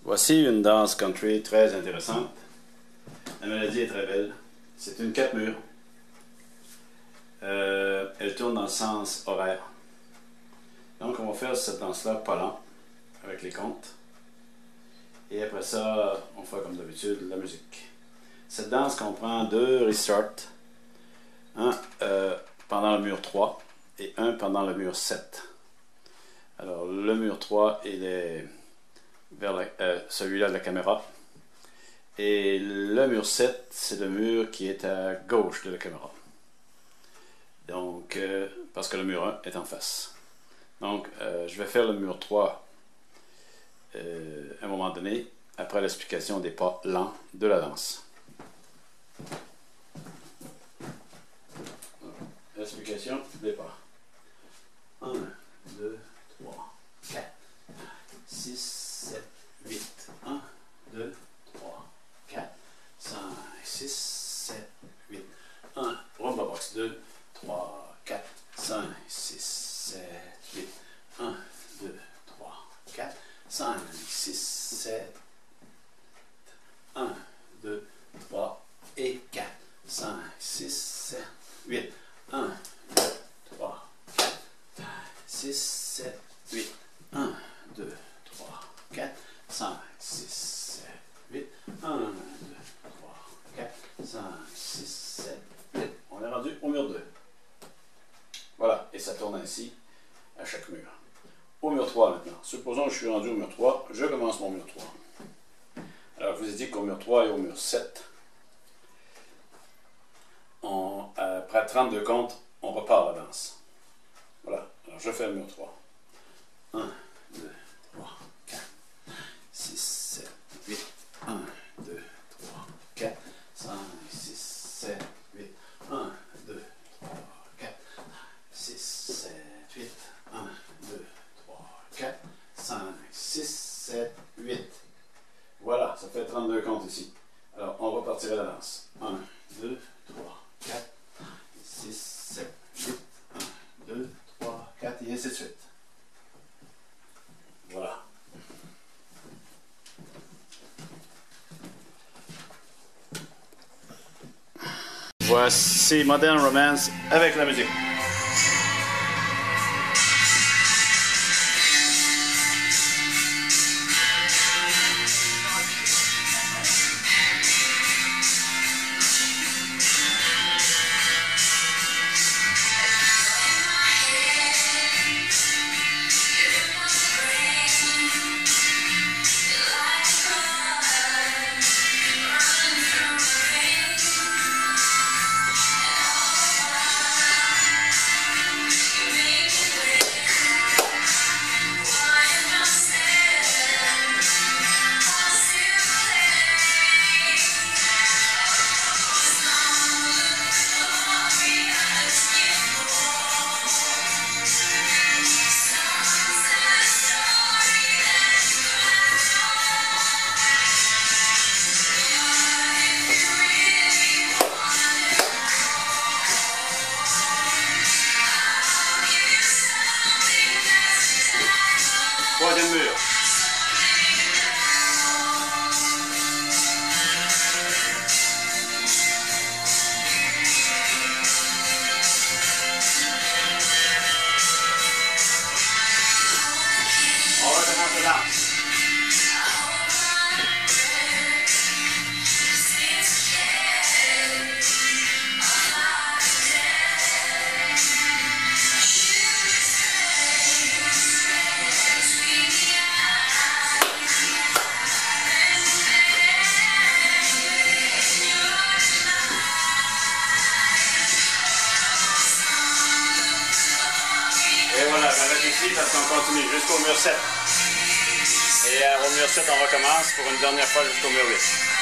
Voici une danse country très intéressante. La mélodie est très belle. C'est une 4 murs. Elle tourne dans le sens horaire. Donc on va faire cette danse-là pas lent, avec les comptes. Et après ça, on fera comme d'habitude la musique. Cette danse comprend 2 restarts. Un pendant le mur 3 et un pendant le mur 7. Alors le mur 3 il est vers celui-là de la caméra. Et le mur 7, c'est le mur qui est à gauche de la caméra. Donc, parce que le mur 1 est en face. Donc, je vais faire le mur 3 à un moment donné, après l'explication des pas lents de la danse. L'explication des pas. 1, 2, 3, 4, 6, 7, 8. 1, 2, 3, 4, 5, 6, 7, 8. 1, rumba box. 2, 3, 4, 5, 6, 7, 8. 1, 2, 3, 4, 5, 6, 7. 1, 2, 3 et 4, 5, 6, 7, 8. 1, 2, 3, 4, 6, 7, 8. 1, 2, 3, 4, 5, 6, 7, 8. 1, 2, 3, 4, 5, 6, 7, 8. On est rendu au mur 2. Voilà, et ça tourne ainsi à chaque mur. Au mur 3 maintenant. Supposons que je suis rendu au mur 3, je commence mon mur 3. Alors, je vous ai dit qu'au mur 3 et au mur 7, après 32 comptes, on repart la danse. Voilà, alors je fais le mur 3. 1, 2, 3, 4, 6, 7, 8. 1, 2, 3, 4, 5, 6, 7, 8. 1, 2, 3, 4, 6, 7, 8. 1, 2, 3, 4, 5, 6, 7, 8. Voilà, ça fait 32 comptes ici. Alors, on repartira la danse. 1, 2, 3, 4, 6, 7, 8. 1, 2, 3, 4, et ainsi de suite. Voilà. Voici Modern Romance avec la musique. Troisième mur. On recommence la danse. Et voilà, j'arrête ici parce qu'on continue jusqu'au mur 7. Et au mur 7, on recommence pour une dernière fois jusqu'au mur 8.